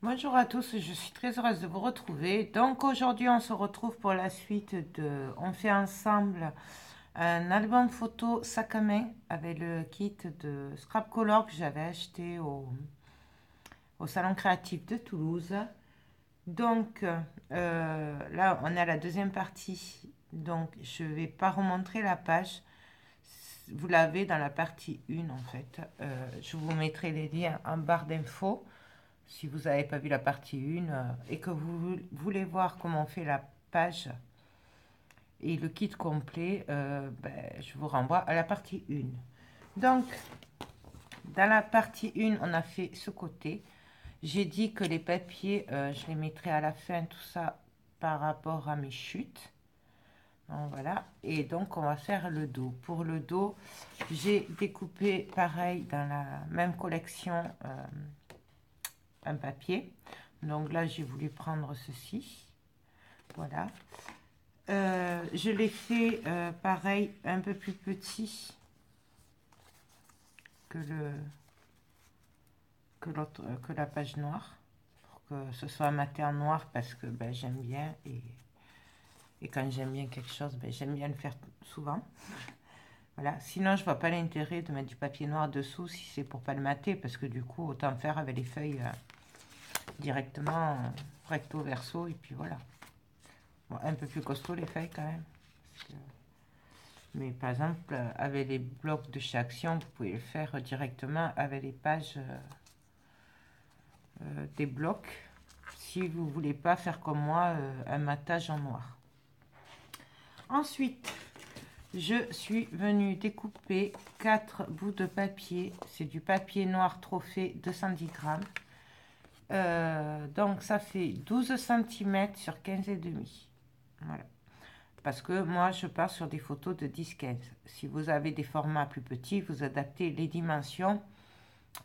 Bonjour à tous, je suis très heureuse de vous retrouver. Donc aujourd'hui on se retrouve pour la suite de... On fait ensemble un album photo sac à main avec le kit de Scrap Color que j'avais acheté au Salon Créatif de Toulouse. Donc là on est à la deuxième partie, donc je ne vais pas remontrer la page. Vous l'avez dans la partie 1 en fait. Je vous mettrai les liens en barre d'infos. Si vous n'avez pas vu la partie 1 et que vous voulez voir comment on fait la page et le kit complet, je vous renvoie à la partie 1. Donc, dans la partie 1, on a fait ce côté. J'ai dit que les papiers, je les mettrai à la fin, tout ça, par rapport à mes chutes. Donc, voilà. Et donc, on va faire le dos. Pour le dos, j'ai découpé, pareil, dans la même collection, un papier. Donc là, j'ai voulu prendre ceci. Voilà. Je l'ai fait pareil, un peu plus petit que que la page noire. Pour que ce soit maté en noir parce que j'aime bien. Et quand j'aime bien quelque chose, j'aime bien le faire souvent. Voilà. Sinon, je vois pas l'intérêt de mettre du papier noir dessous si c'est pour pas le mater. Parce que du coup, autant faire avec les feuilles directement recto verso. Et puis voilà. Bon, un peu plus costaud les feuilles quand même. Mais par exemple, avec les blocs de chez Action, vous pouvez le faire directement avec les pages des blocs. Si vous ne voulez pas faire comme moi, un matage en noir. Ensuite, je suis venue découper 4 bouts de papier. C'est du papier noir trophée 210 grammes. Donc ça fait 12 cm sur 15 et demi. Voilà. Parce que moi, je pars sur des photos de 10-15. Si vous avez des formats plus petits, vous adaptez les dimensions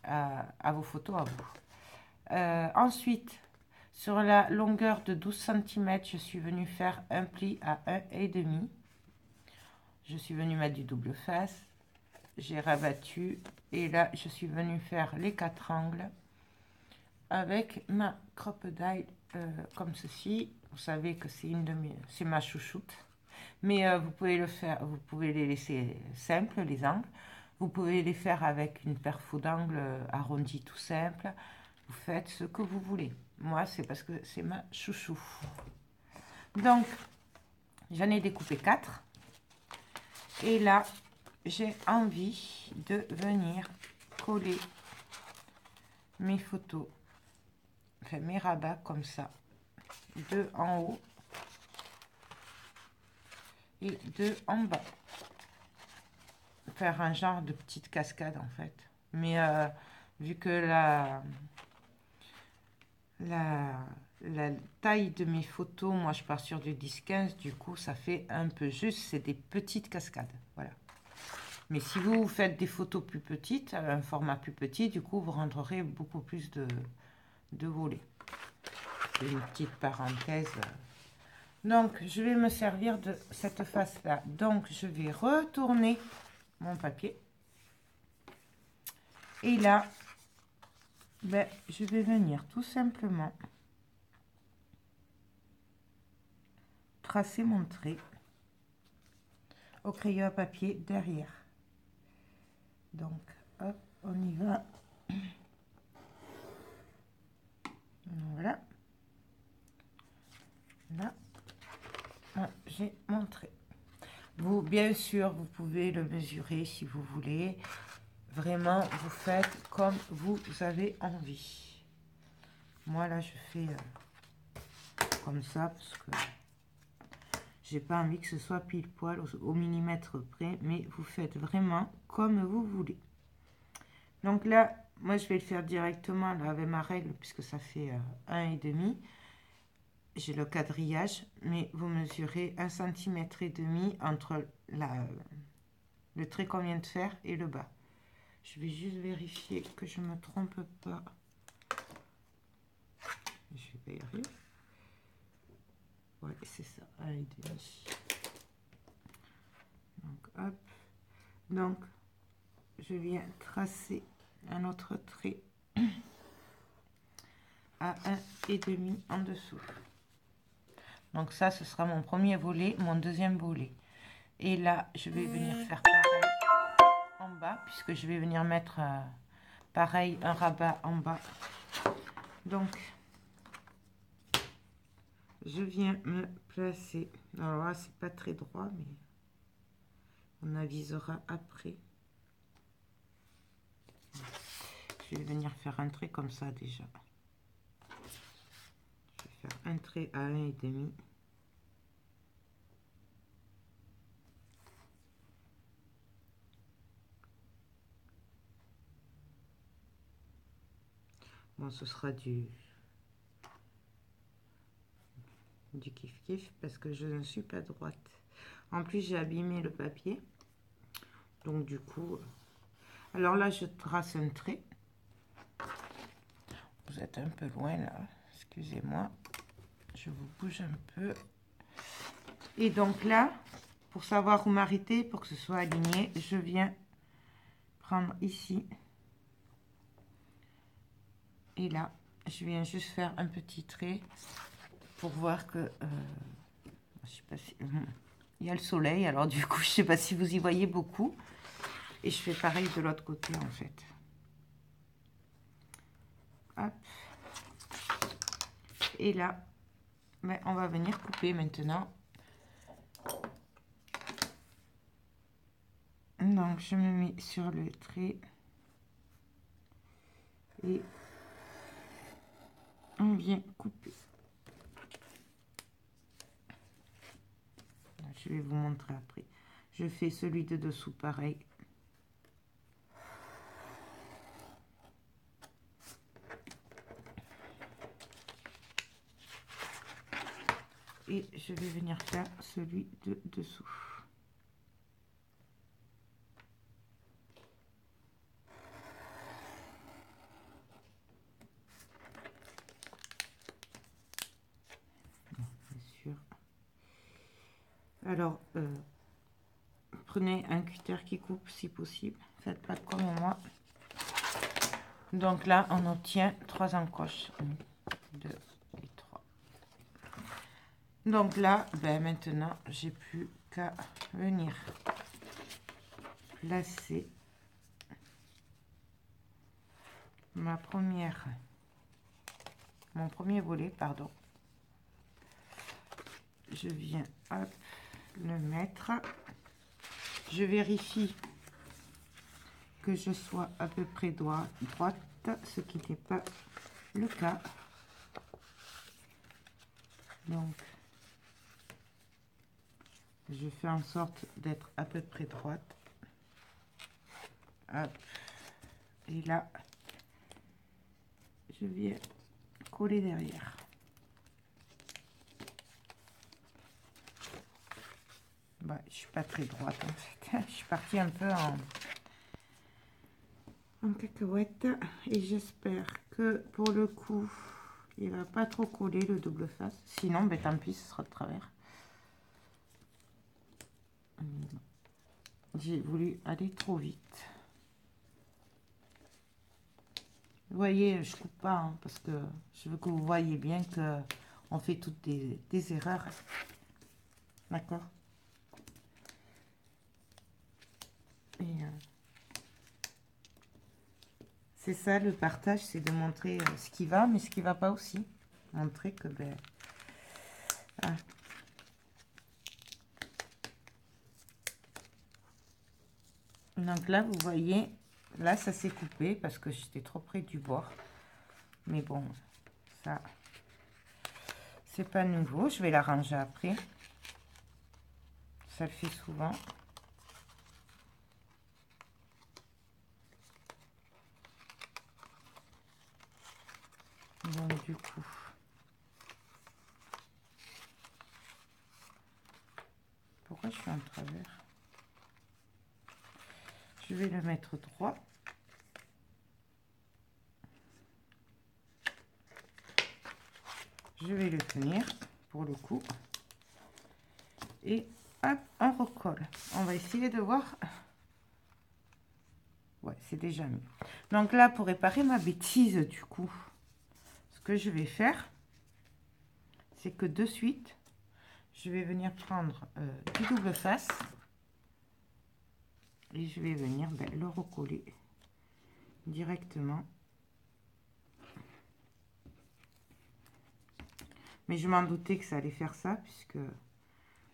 à vos photos à vous. Ensuite, sur la longueur de 12 cm, je suis venue faire un pli à 1,5. Je suis venue mettre du double face. J'ai rabattu. Et là, je suis venue faire les 4 angles avec ma crocodile comme ceci. Vous savez que c'est ma chouchoute. Mais vous pouvez le faire, vous pouvez les laisser simples, les angles. Vous pouvez les faire avec une perfo d'angle arrondie tout simple. Vous faites ce que vous voulez. Moi, c'est parce que c'est ma chouchou. Donc, j'en ai découpé 4. Et là, j'ai envie de venir coller mes photos, enfin mes rabats comme ça. 2 en haut et 2 en bas. Faire un genre de petite cascade en fait. Mais vu que la, la taille de mes photos, moi je pars sur du 10-15, du coup ça fait un peu juste, c'est des petites cascades. Voilà. Mais si vous faites des photos plus petites, un format plus petit, du coup vous rentrerez beaucoup plus de volets. C'est une petite parenthèse. Donc je vais me servir de cette face-là. Donc je vais retourner mon papier. Et là, je vais venir tout simplement tracer mon trait au crayon à papier derrière. Donc, hop, on y va. Voilà. Là, j'ai mon trait. Vous, bien sûr, vous pouvez le mesurer si vous voulez. Vraiment, vous faites comme vous avez envie. Moi, là, je fais comme ça parce que j'ai pas envie que ce soit pile poil au millimètre près, mais vous faites vraiment comme vous voulez. Donc là, moi je vais le faire directement là, avec ma règle puisque ça fait 1,5. J'ai le quadrillage, mais vous mesurez 1,5 cm entre le trait qu'on vient de faire et le bas. Je vais juste vérifier que je ne me trompe pas. Je vais pas y arriver. Ouais, c'est ça, 1,5. Donc hop. Donc je viens tracer un autre trait à 1,5 en dessous. Donc ça, ce sera mon premier volet, mon deuxième volet. Et là, je vais venir faire pareil en bas, puisque je vais venir mettre pareil un rabat en bas. Donc, je viens me placer. Alors là, c'est pas très droit, mais on avisera après. Je vais venir faire un trait comme ça déjà. Je vais faire un trait à 1,5. Bon, ce sera du kiff-kiff parce que je ne suis pas droite. En plus, j'ai abîmé le papier. Donc, du coup... Alors là, je trace un trait. Vous êtes un peu loin, là. Excusez-moi. Je vous bouge un peu. Et donc là, pour savoir où m'arrêter, pour que ce soit aligné, je viens prendre ici. Et là, je viens juste faire un petit trait pour voir que... je sais pas si... Il y a le soleil, alors du coup, je sais pas si vous y voyez beaucoup. Et je fais pareil de l'autre côté, en fait. Hop. Et là, ben, on va venir couper maintenant. Donc, je me mets sur le trait. Et on vient couper. Je vais vous montrer après. Je fais celui de dessous pareil. Et je vais venir faire celui de dessous. Bien sûr. Alors, prenez un cutter qui coupe si possible. Faites pas comme moi. Donc là, on obtient 3 encoches. 1, 2 et 3. Donc là, ben maintenant, j'ai plus qu'à venir placer mon premier volet, pardon. Je viens hop, le mettre. Je vérifie que je sois à peu près droite, ce qui n'est pas le cas. Donc, je fais en sorte d'être à peu près droite. Hop. Et là, je viens coller derrière. Bah, je suis pas très droite en fait. Je suis partie un peu en cacahuète et j'espère que pour le coup il va pas trop coller le double face. Sinon, ben, tant pis, ce sera de travers. J'ai voulu aller trop vite. Vous voyez, je coupe pas hein, parce que je veux que vous voyez bien que on fait toutes des erreurs. D'accord? Et c'est ça le partage, c'est de montrer ce qui va, mais ce qui va pas aussi. Montrer que ben, ah. Donc là, vous voyez, là ça s'est coupé parce que j'étais trop près du bord. Mais bon, ça, c'est pas nouveau. Je vais l'arranger après. Ça le fait souvent. Donc du coup, pourquoi je suis en travers? Je vais le mettre droit. Je vais le tenir pour le coup. Et hop, on recolle. On va essayer de voir. Ouais, c'est déjà mis. Donc là, pour réparer ma bêtise, du coup, parce que je vais faire, c'est que de suite, je vais venir prendre du double face et je vais venir le recoller directement. Mais je m'en doutais que ça allait faire ça, puisque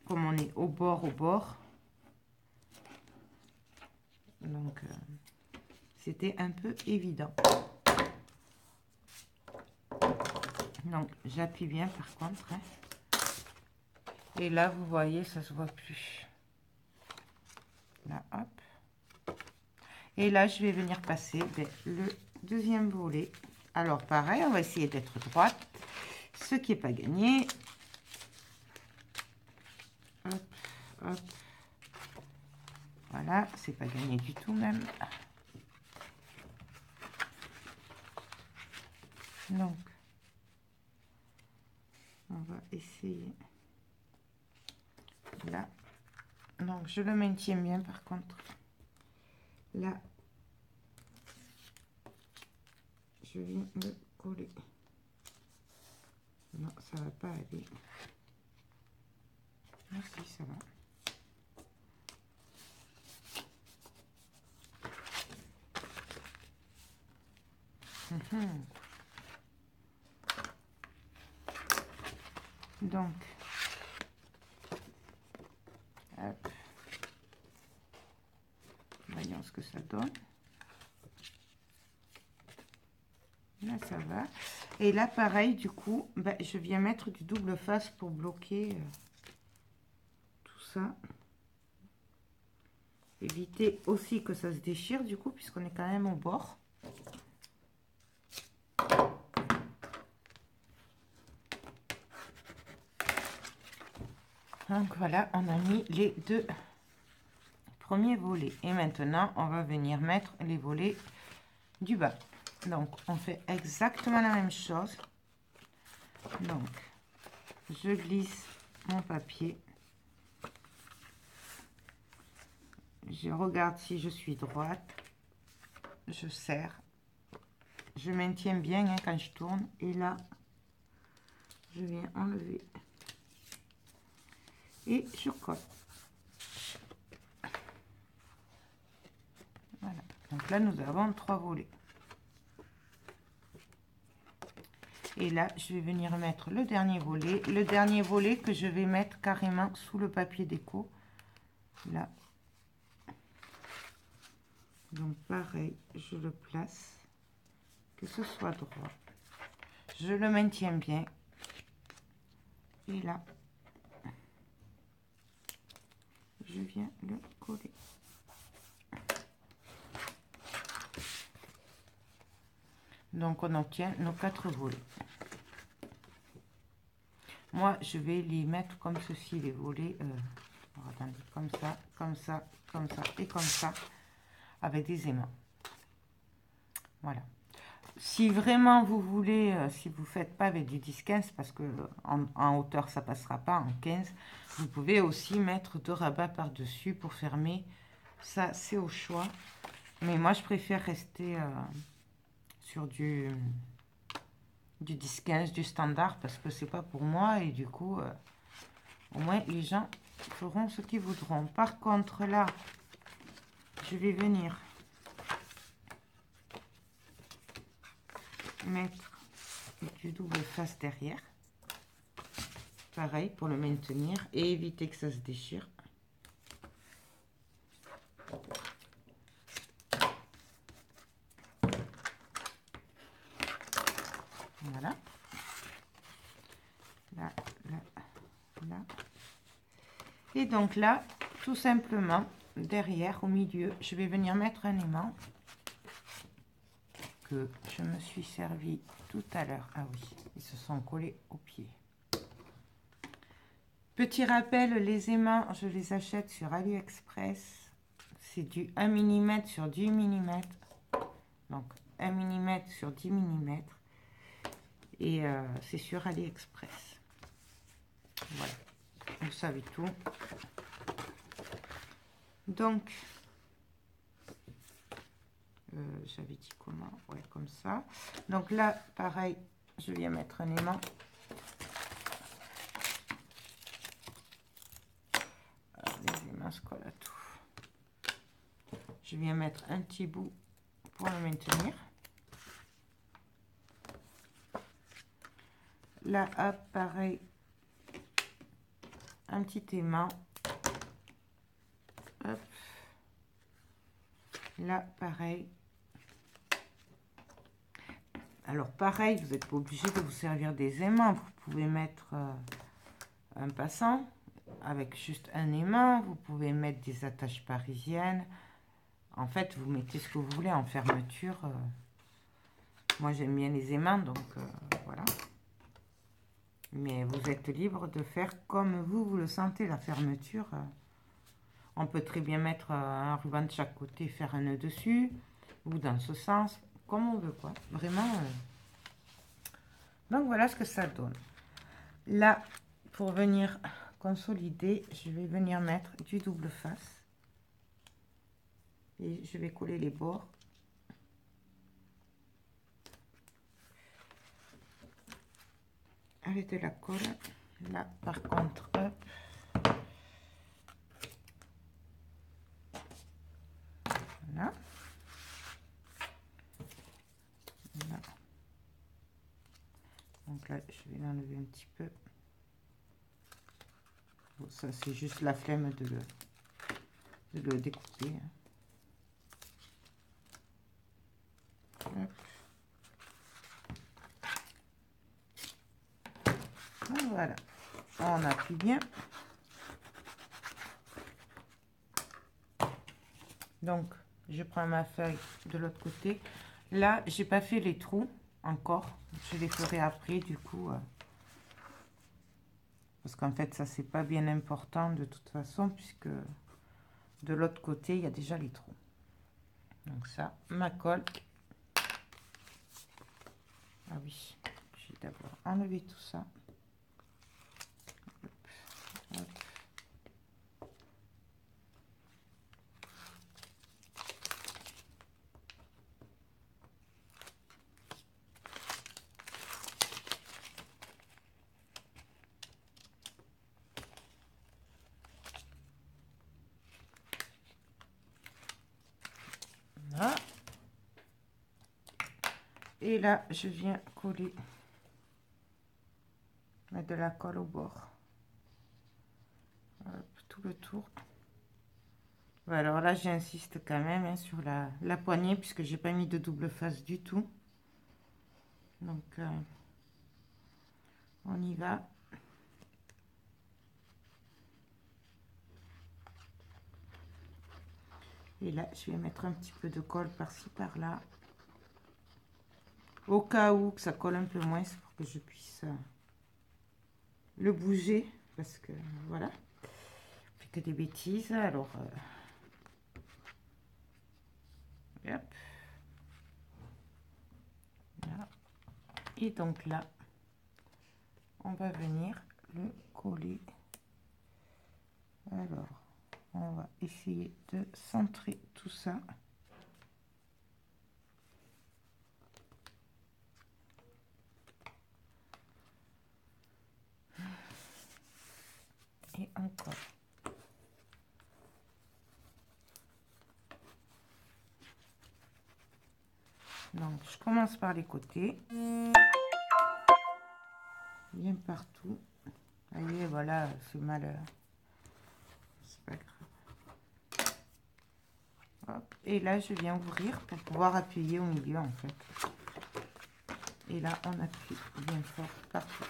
comme on est au bord, donc c'était un peu évident. Donc j'appuie bien par contre, hein. Et là vous voyez, ça se voit plus. Là, hop. Et là je vais venir passer le deuxième volet. Alors pareil, on va essayer d'être droite, ce qui n'est pas gagné. Hop, hop. Voilà, c'est pas gagné du tout même. Donc on va essayer là. Donc je le maintiens bien par contre. Là, je viens le coller. Non, ça va pas aller. Ah si, ça va. Donc, hop. Voyons ce que ça donne. Là, ça va. Et là, pareil, du coup, je viens mettre du double face pour bloquer tout ça. Éviter aussi que ça se déchire, du coup, puisqu'on est quand même au bord. Donc voilà, on a mis les deux premiers volets. Et maintenant, on va venir mettre les volets du bas. Donc, on fait exactement la même chose. Donc, je glisse mon papier. Je regarde si je suis droite. Je serre. Je maintiens bien hein, quand je tourne. Et là, je viens enlever. Et je colle. Voilà. Donc là, nous avons 3 volets. Et là, je vais venir mettre le dernier volet. Le dernier volet que je vais mettre carrément sous le papier déco. Là. Donc pareil, je le place. Que ce soit droit. Je le maintiens bien. Et là, je viens le coller. Donc on obtient nos 4 volets. Moi, je vais les mettre comme ceci, les volets. Attendez, comme ça, comme ça, comme ça et comme ça, avec des aimants. Voilà. Si vraiment vous voulez, si vous ne faites pas avec du 10-15, parce que en hauteur ça passera pas, en 15, vous pouvez aussi mettre 2 rabats par-dessus pour fermer. Ça, c'est au choix. Mais moi, je préfère rester sur du 10-15, du standard, parce que c'est pas pour moi. Et du coup, au moins, les gens feront ce qu'ils voudront. Par contre, là, je vais venir mettre du double face derrière. Pareil, pour le maintenir et éviter que ça se déchire. Voilà. Là, là, là. Et donc là, tout simplement, derrière, au milieu, je vais venir mettre un aimant que je me suis servi tout à l'heure. Ah oui, ils se sont collés au pied. Petit rappel, les aimants, je les achète sur AliExpress. C'est du 1 mm sur 10 mm. Donc 1 mm sur 10 mm. Et c'est sur AliExpress. Voilà, vous savez tout. Donc, j'avais dit comment? Ouais, comme ça. Donc là, pareil, je viens mettre un aimant. Les aimants se collent à tout. Je viens mettre un petit bout pour le maintenir. Là, hop, pareil, un petit aimant. Hop. Là, pareil. Alors, pareil, vous n'êtes pas obligé de vous servir des aimants. Vous pouvez mettre un passant avec juste un aimant. Vous pouvez mettre des attaches parisiennes. En fait, vous mettez ce que vous voulez en fermeture. Moi, j'aime bien les aimants, donc voilà. Mais vous êtes libre de faire comme vous le sentez, la fermeture. On peut très bien mettre un ruban de chaque côté, faire un nœud dessus, ou dans ce sens, comme on veut, quoi. Vraiment. Donc, voilà ce que ça donne. Là, pour venir consolider, je vais venir mettre du double face. Et je vais coller les bords. Avec de la colle. Là, par contre, hop. Voilà. Là. Donc là, je vais l'enlever un petit peu. Bon, ça, c'est juste la flemme de le découper. Hop. Voilà, on appuie bien. Donc, je prends ma feuille de l'autre côté. Là, j'ai pas fait les trous encore. Je les ferai après, du coup. Parce qu'en fait, ça, c'est pas bien important de toute façon, puisque de l'autre côté, il y a déjà les trous. Donc ça, ma colle. Ah oui, j'ai d'abord enlevé tout ça. Hop, hop. Là. Et là, je viens coller, mettre de la colle au bord. Hop, tout le tour. Alors là, j'insiste quand même hein, sur la poignée, puisque j'ai pas mis de double face du tout. Donc, on y va. Et là, je vais mettre un petit peu de colle par-ci, par-là. Au cas où que ça colle un peu moins, c'est pour que je puisse le bouger. Parce que, voilà, je fais que des bêtises. Alors, hop. Là. Et donc là, on va venir le coller. Alors, on va essayer de centrer tout ça. Et encore. Donc, je commence par les côtés. Bien partout. Allez, voilà, c'est mal. C'est pas grave. Hop. Et là, je viens ouvrir pour pouvoir appuyer au milieu, en fait. Et là, on appuie bien fort partout.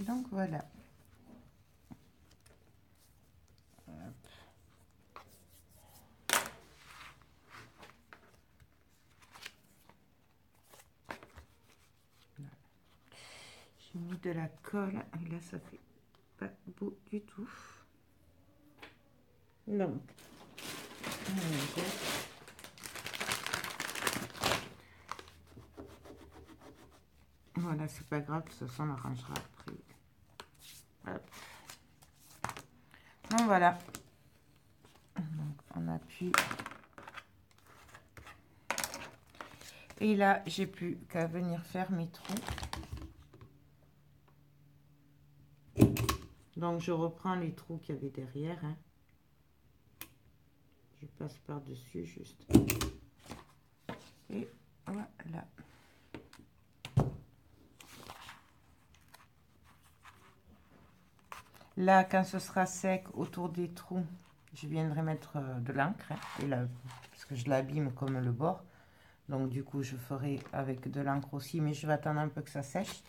Donc, voilà. J'ai mis de la colle et là ça fait pas beau du tout. Donc, voilà, c'est pas grave, ça s'en arrangera après. Hop. Donc voilà. Donc on appuie. Et là, j'ai plus qu'à venir faire mes trous. Donc je reprends les trous qu'il y avait derrière. Hein. Je passe par-dessus juste. Et voilà. Là, quand ce sera sec autour des trous, je viendrai mettre de l'encre. Hein, et là, parce que je l'abîme comme le bord. Donc du coup, je ferai avec de l'encre aussi. Mais je vais attendre un peu que ça sèche.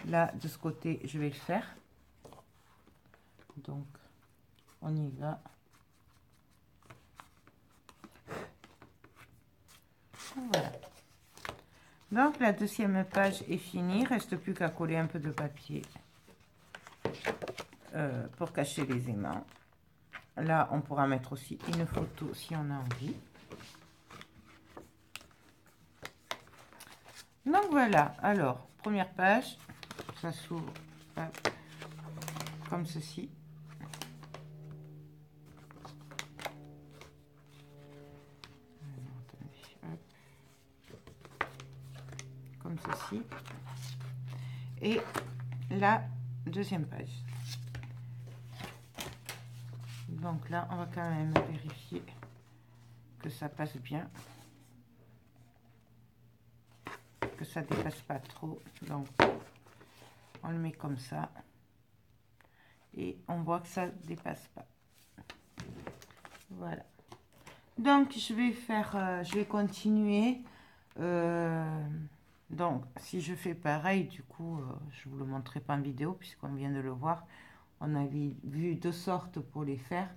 Là, de ce côté, je vais le faire. Donc, on y va. Voilà. Donc, la deuxième page est finie. Il ne reste plus qu'à coller un peu de papier pour cacher les aimants. Là, on pourra mettre aussi une photo si on a envie. Donc, voilà. Alors, première page. Ça s'ouvre comme ceci. Comme ceci. Et la deuxième page. Donc là, on va quand même vérifier que ça passe bien. Que ça dépasse pas trop. Donc, on le met comme ça. Et on voit que ça dépasse pas. Voilà. Donc, je vais continuer. Donc, si je fais pareil, du coup, je vous le montrerai pas en vidéo puisqu'on vient de le voir. On a vu deux sortes pour les faire.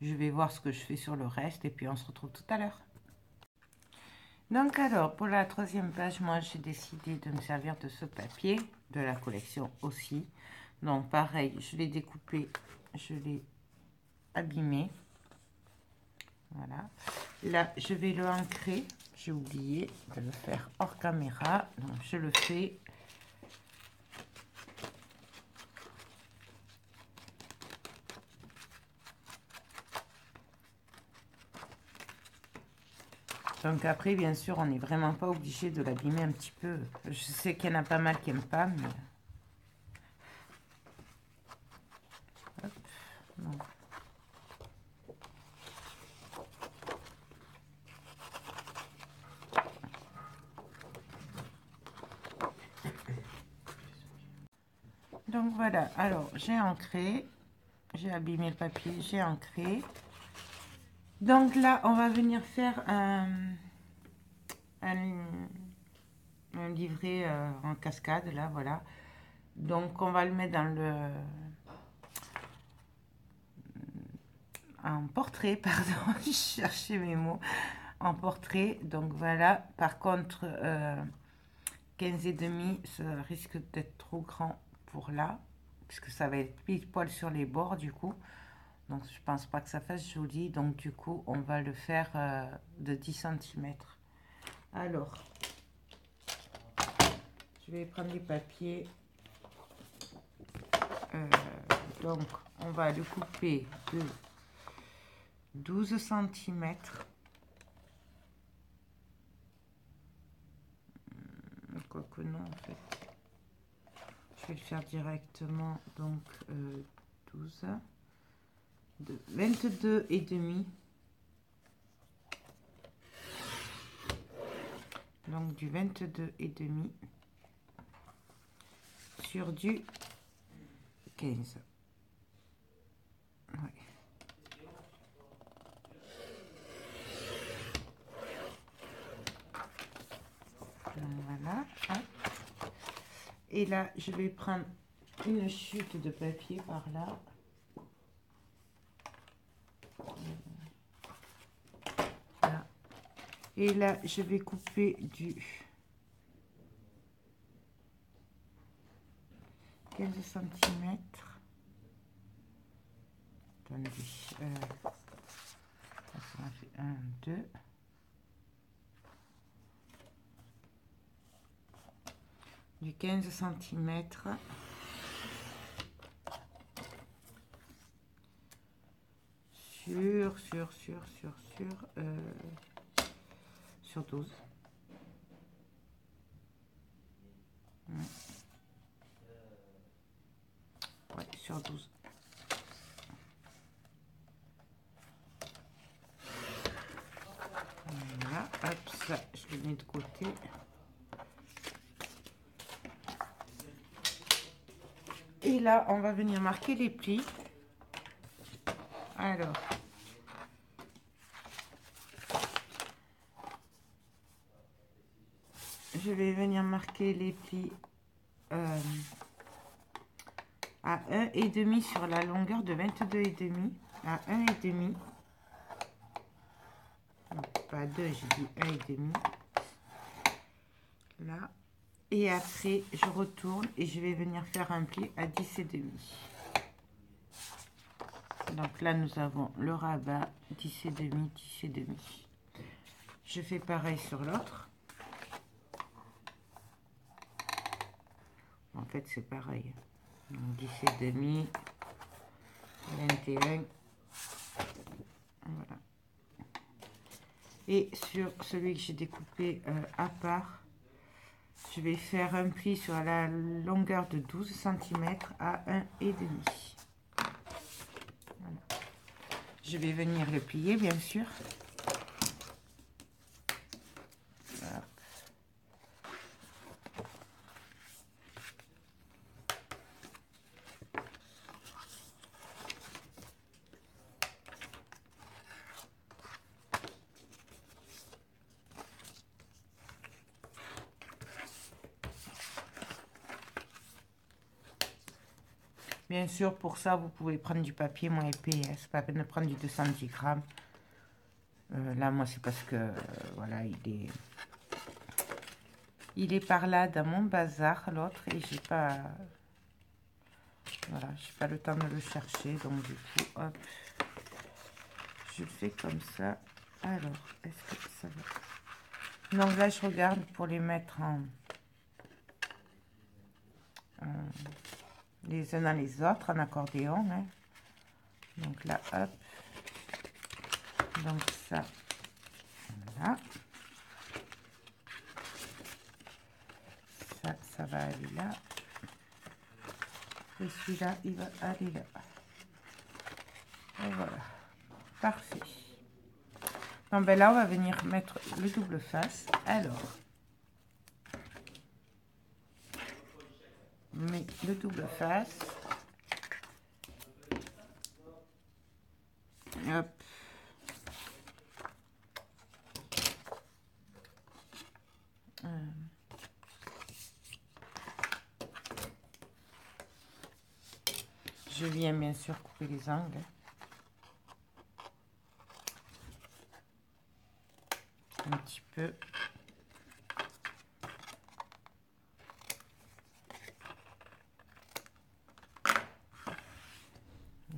Je vais voir ce que je fais sur le reste et puis on se retrouve tout à l'heure. Donc alors, pour la troisième page, moi j'ai décidé de me servir de ce papier, de la collection aussi. Donc pareil, je l'ai découpé, je l'ai abîmé. Voilà. Là, je vais le ancrer. J'ai oublié de le faire hors caméra. Donc je le fais. Donc après, bien sûr, on n'est vraiment pas obligé de l'abîmer un petit peu. Je sais qu'il y en a pas mal qui n'aiment pas, mais... Hop, non. Donc voilà, alors j'ai ancré, j'ai abîmé le papier, j'ai ancré. Donc là, on va venir faire un livret en cascade, là, voilà. Donc on va le mettre dans le... en portrait, pardon, je cherchais mes mots. En portrait, donc voilà. Par contre, 15,5, ça risque d'être trop grand pour là, puisque ça va être pile poil sur les bords du coup. Donc je pense pas que ça fasse joli. Donc du coup, on va le faire de 10 cm. Alors, je vais prendre les papiers. Donc, on va le couper de 12 cm. Quoique non, en fait. Je vais le faire directement. Donc, 12. De 22,5. Donc, du 22,5 sur du 15. Ouais. Voilà. Hop. Et là, je vais prendre une chute de papier par là. Là. Et là, je vais couper du 15 cm. Attendez. Ça fait 1, 2. Du 15 cm sur 12. Ouais, sur 12. Voilà, hop, ça, je le mets de côté. Et là, on va venir marquer les plis. Alors, je vais venir marquer les plis à 1,5 sur la longueur de 22,5 à 1,5. Pas 2, j'ai dit 1,5. Là. Et après, je retourne et je vais venir faire un pli à 10,5. Donc là, nous avons le rabat, 10,5, 10,5. Je fais pareil sur l'autre. En fait, c'est pareil. 10,5, 21. Voilà. Et sur celui que j'ai découpé à part, je vais faire un pli sur la longueur de 12 cm à 1,5. Voilà. Je vais venir le plier, bien sûr. Voilà. Bien sûr, pour ça, vous pouvez prendre du papier moins épais. Hein. C'est pas la peine de prendre du 210 grammes. Là, moi, c'est parce que, voilà, il est par là dans mon bazar, l'autre, et j'ai pas... Voilà, j'ai pas le temps de le chercher. Donc, du coup, hop, je le fais comme ça. Alors, est-ce que ça va? Donc là, je regarde pour les mettre les uns dans les autres en accordéon. Hein. Donc là, hop. Donc ça, voilà. Ça va aller là. Et celui-là, il va aller là. Et voilà. Parfait. Donc ben là, on va venir mettre le double face. Alors, on met le double face. Hop. Je viens bien sûr couper les angles. Un petit peu.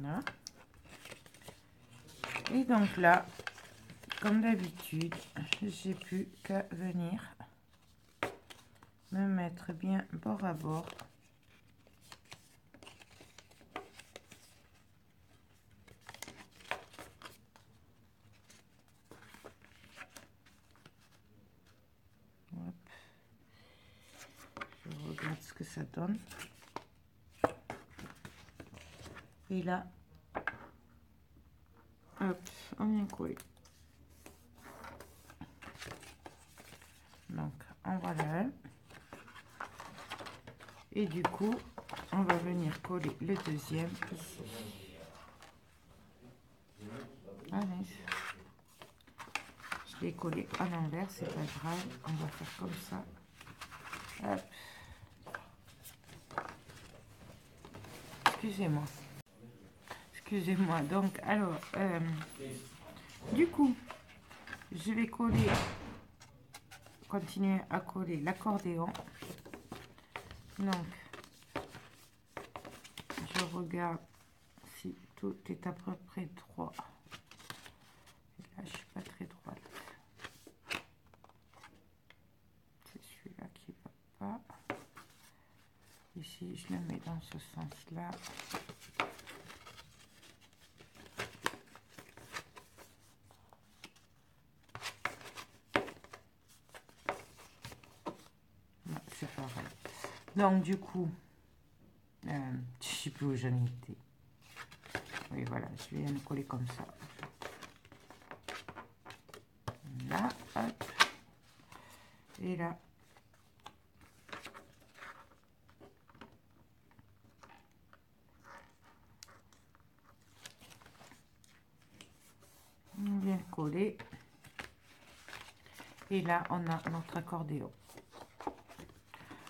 Là. Et donc là, comme d'habitude, j'ai plus qu'à venir me mettre bien bord à bord. Hop. Je regarde ce que ça donne. Et là, hop, on vient coller. Donc, en voilà un. Et du coup, on va venir coller le deuxième ici. Allez. Je l'ai collé à l'envers, c'est pas grave. On va faire comme ça. Hop. Excusez-moi. Excusez-moi. Donc, alors, du coup, je vais coller, continuer à coller l'accordéon. Donc, je regarde si tout est à peu près droit. Et là, je suis pas très droite. C'est celui-là qui va pas. Ici, je le mets dans ce sens-là. Donc du coup, je ne sais plus où j'en étais. Oui, voilà, je vais le coller comme ça. Là, hop. Et là. On vient coller. Et là, on a notre accordéon.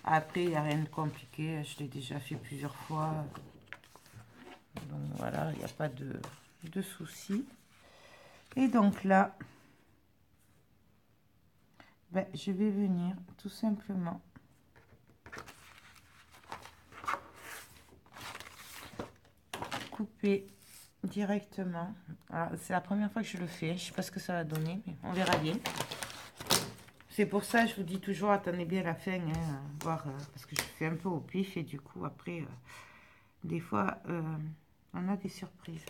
Après, il n'y a rien de compliqué. Je l'ai déjà fait plusieurs fois. Donc voilà, il n'y a pas de souci. Et donc là, ben, je vais venir tout simplement couper directement. C'est la première fois que je le fais. Je ne sais pas ce que ça va donner, mais on verra bien. C'est pour ça que je vous dis toujours, attendez bien la fin, hein, voir, parce que je fais un peu au pif et du coup, après, des fois, on a des surprises.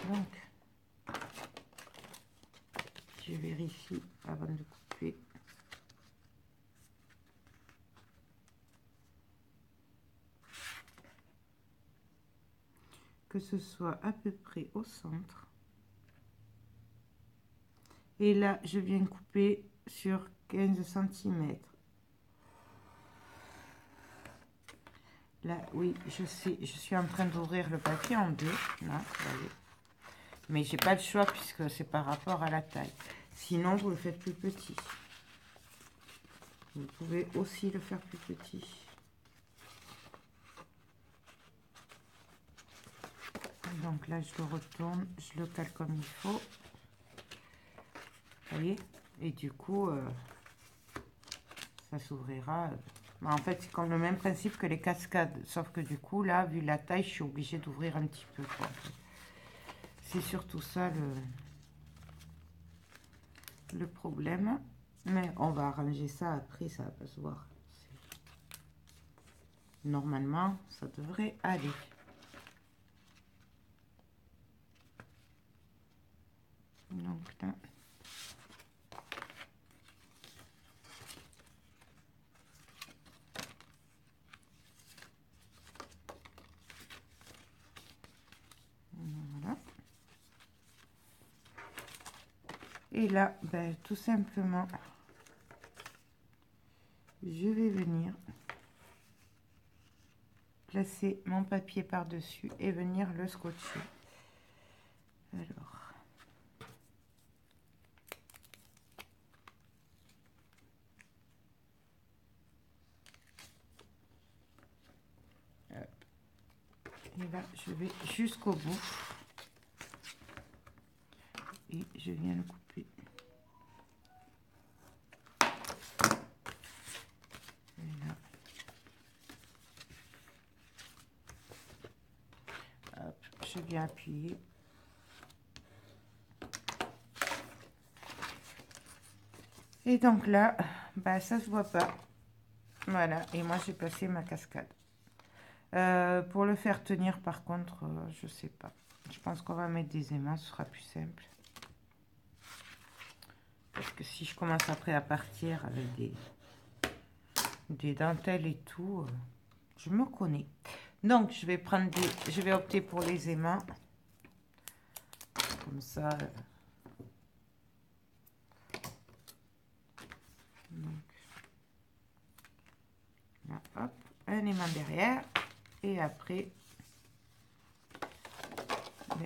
Donc, je vérifie avant de couper. Que ce soit à peu près au centre. Et là, je viens couper sur 15 cm. Là, oui, je sais, je suis en train d'ouvrir le papier en deux. Là, voyez. Mais j'ai pas le choix puisque c'est par rapport à la taille. Sinon, vous le faites plus petit. Vous pouvez aussi le faire plus petit. Donc là, je le retourne, je le cale comme il faut. Vous voyez? Et du coup, ça s'ouvrira. En fait, c'est comme le même principe que les cascades. Sauf que du coup, là, vu la taille, je suis obligée d'ouvrir un petit peu. C'est surtout ça le problème. Mais on va arranger ça après, ça va pas se voir. Normalement, ça devrait aller. Donc là... Voilà. Et là, ben, tout simplement, je vais venir placer mon papier par-dessus et venir le scotcher. Alors... Et là, je vais jusqu'au bout. Et je viens le couper. Et là. Hop, je viens appuyer. Et donc là, bah, ça se voit pas. Voilà, et moi j'ai placé ma cascade. Pour le faire tenir, par contre, je sais pas. Je pense qu'on va mettre des aimants, ce sera plus simple. Parce que si je commence après à partir avec des dentelles et tout, je me connais. Donc, je vais opter pour les aimants. Comme ça. Donc, là, hop, un aimant derrière. Et après,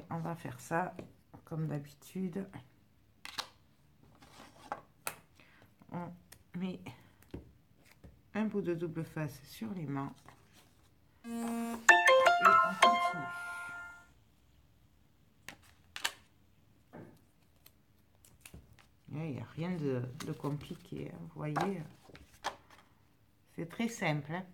on va faire ça comme d'habitude. On met un bout de double face sur l'aimant. Et on continue. Il n'y a rien de compliqué, hein. Vous voyez, c'est très simple. Hein.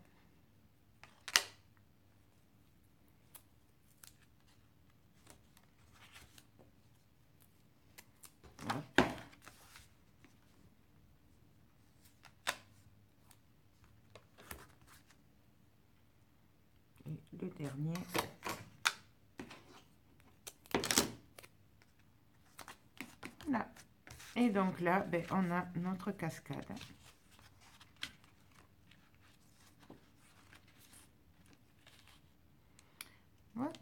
Et le dernier. Là. Et donc là, ben, on a notre cascade.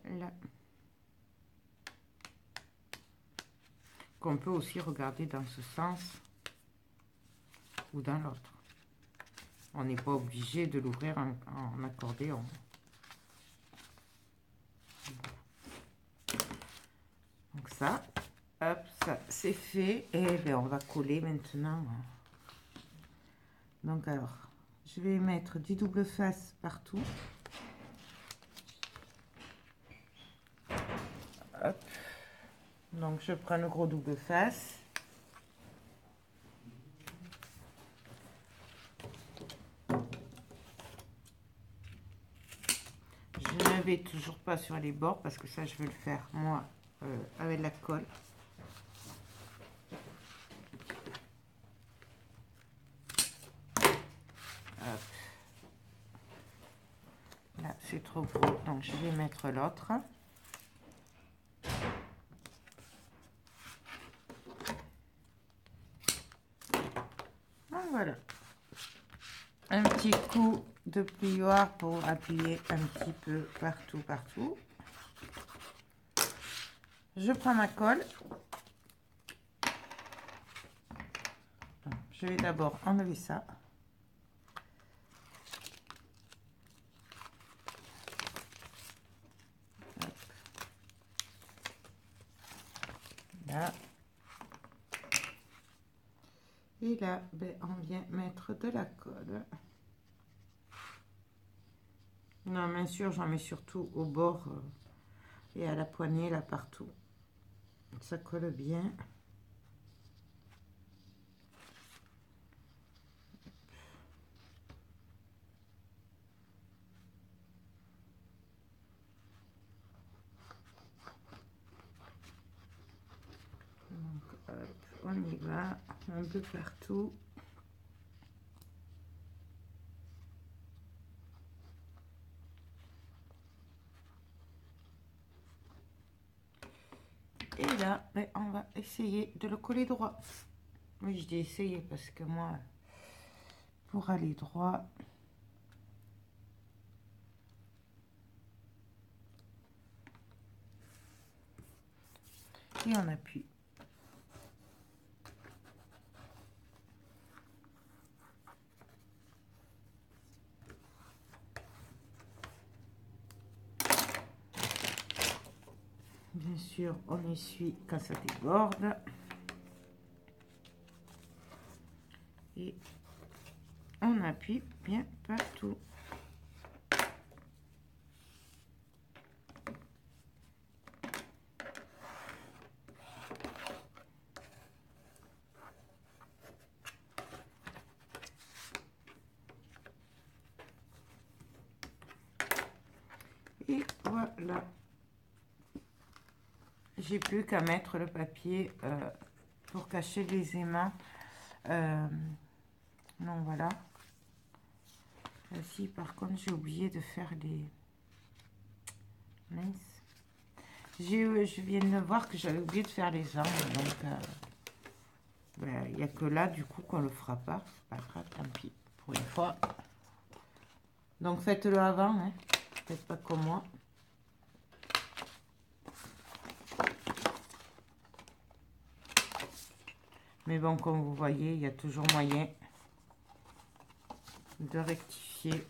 Voilà. Qu'on peut aussi regarder dans ce sens ou dans l'autre. On n'est pas obligé de l'ouvrir en accordéon. Donc ça, hop, ça c'est fait. Et bien on va coller maintenant. Donc alors, je vais mettre du double face partout. Hop. Donc je prends le gros double face. Je ne vais toujours pas sur les bords parce que ça je vais le faire moi avec la colle. Hop. Là c'est trop gros, donc je vais mettre l'autre. Voilà. Un petit coup de plioir pour appuyer un petit peu partout, partout. Je prends ma colle. Je vais d'abord enlever ça. Hop. Là. Et là, ben, on vient mettre de la colle. Non, bien sûr, j'en mets surtout au bord et à la poignée, là, partout. Ça colle bien. Donc, hop, on y va, un peu partout. Et là, ben, on va essayer de le coller droit. Oui, je dis essayer parce que moi, pour aller droit, et on appuie. Bien sûr, on essuie quand ça déborde. Et on appuie bien partout. Et voilà. J'ai plus qu'à mettre le papier pour cacher les aimants. Non, voilà. Si, par contre, j'ai oublié de faire les... Mince. Je viens de voir que j'avais oublié de faire les angles. Donc, il n'y a que là, du coup, qu'on le fera pas. C'est pas grave, tant pis. Pour une fois. Donc, faites-le avant. Hein. Faites pas comme moi. Mais bon, comme vous voyez, il y a toujours moyen de rectifier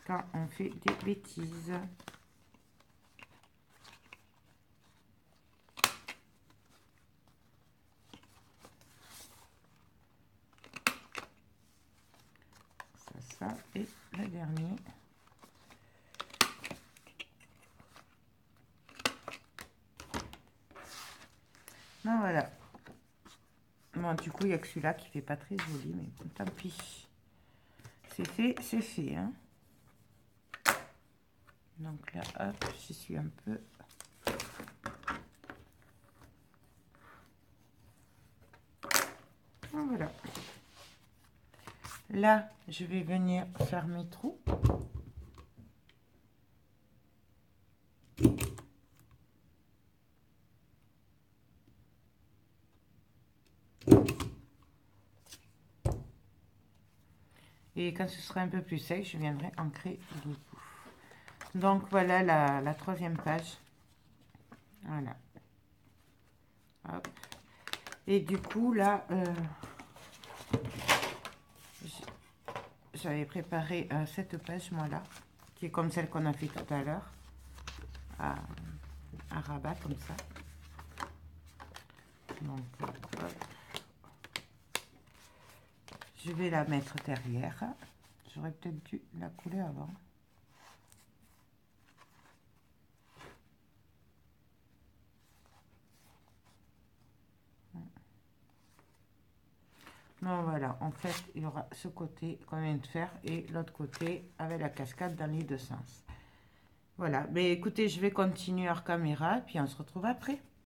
quand on fait des bêtises. Ça et le dernier. Ben voilà. Bon, du coup, il n'y a que celui-là qui fait pas très joli, mais bon, tant pis. C'est fait, c'est fait. Hein. Donc là, hop, je suis un peu... Voilà. Là, je vais venir faire mes trous. Et quand ce sera un peu plus sec, je viendrai ancrer le bout. Donc voilà la troisième page. Voilà. Hop. Et du coup là, j'avais préparé cette page moi là, qui est comme celle qu'on a fait tout à l'heure, à rabat comme ça. Donc hop. Je vais la mettre derrière. J'aurais peut-être dû la couler avant. Non, voilà, en fait, il y aura ce côté qu'on vient de faire et l'autre côté avec la cascade dans les deux sens. Voilà, mais écoutez, je vais continuer hors caméra, puis on se retrouve après.